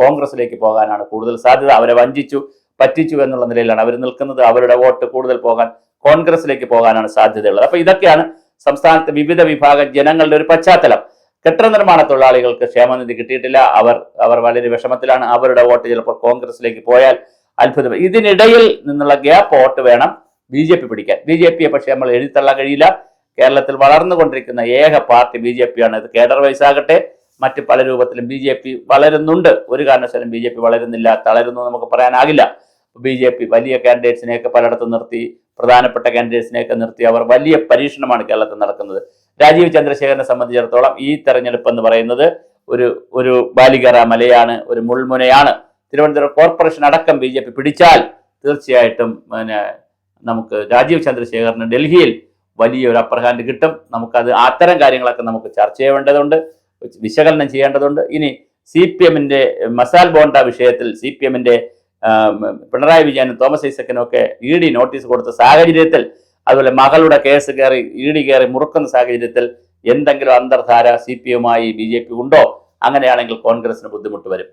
കോൺഗ്രസിലേക്ക് പോകാനാണ് കൂടുതൽ സാധ്യത. അവരെ വഞ്ചിച്ചു പറ്റിച്ചു എന്നുള്ള നിലയിലാണ് അവർ നിൽക്കുന്നത്. അവരുടെ വോട്ട് കൂടുതൽ പോകാൻ കോൺഗ്രസിലേക്ക് പോകാനാണ് സാധ്യതയുള്ളത്. അപ്പൊ ഇതൊക്കെയാണ് സംസ്ഥാനത്തെ വിവിധ വിഭാഗം ജനങ്ങളുടെ ഒരു പശ്ചാത്തലം. കെട്ടിട നിർമ്മാണ തൊഴിലാളികൾക്ക് ക്ഷേമനിധി കിട്ടിയിട്ടില്ല. അവർ വളരെ വിഷമത്തിലാണ്. അവരുടെ വോട്ട് ചിലപ്പോൾ കോൺഗ്രസിലേക്ക് പോയാൽ അത്ഭുതം. ഇതിനിടയിൽ നിന്നുള്ള ഗ്യാപ്പ് വോട്ട് വേണം BJP പിടിക്കാൻ. BJPയെ പക്ഷേ നമ്മൾ എഴുതിത്തള്ളാൻ കഴിയില്ല. കേരളത്തിൽ വളർന്നുകൊണ്ടിരിക്കുന്ന ഏക പാർട്ടി BJP ആണ്. ഇത് കേഡർ വൈസ് ആകട്ടെ മറ്റ് പല രൂപത്തിലും BJP വളരുന്നുണ്ട്. ഒരു കാരണവശാലും BJP വളരുന്നില്ല, തളരുന്നു നമുക്ക് പറയാനാകില്ല. BJP വലിയ കാൻഡിഡേറ്റ്സിനെയൊക്കെ പലയിടത്തും നിർത്തി, പ്രധാനപ്പെട്ട കാൻഡിഡേറ്റ്സിനെയൊക്കെ നിർത്തി അവർ വലിയ പരീക്ഷണമാണ് കേരളത്തിൽ നടക്കുന്നത്. രാജീവ് ചന്ദ്രശേഖരനെ സംബന്ധിച്ചിടത്തോളം ഈ തെരഞ്ഞെടുപ്പ് എന്ന് പറയുന്നത് ഒരു ബാലികറ മലയാണ്, ഒരു മുൾമുനയാണ്. തിരുവനന്തപുരം കോർപ്പറേഷൻ അടക്കം BJP പിടിച്ചാൽ തീർച്ചയായിട്ടും നമുക്ക് രാജീവ് ചന്ദ്രശേഖരന് ഡൽഹിയിൽ വലിയൊരു അപ്പർ ഹാൻഡ് കിട്ടും. നമുക്കത് അത്തരം കാര്യങ്ങളൊക്കെ നമുക്ക് ചർച്ച ചെയ്യേണ്ടതുണ്ട്, വിശകലനം ചെയ്യേണ്ടതുണ്ട്. ഇനി CPM-ന്റെ മസാൽ ബോണ്ട വിഷയത്തിൽ CPM-ന്റെ പിണറായി വിജയനും തോമസ് ഐസക്കിനും ഒക്കെ ED നോട്ടീസ് കൊടുത്ത സാഹചര്യത്തിൽ, അതുപോലെ മകളുടെ കേസ് കയറി ED കയറി മുറുക്കുന്ന സാഹചര്യത്തിൽ എന്തെങ്കിലും അന്തർധാര CPM-മായി BJP ഉണ്ടോ? അങ്ങനെയാണെങ്കിൽ കോൺഗ്രസിന് ബുദ്ധിമുട്ട് വരും.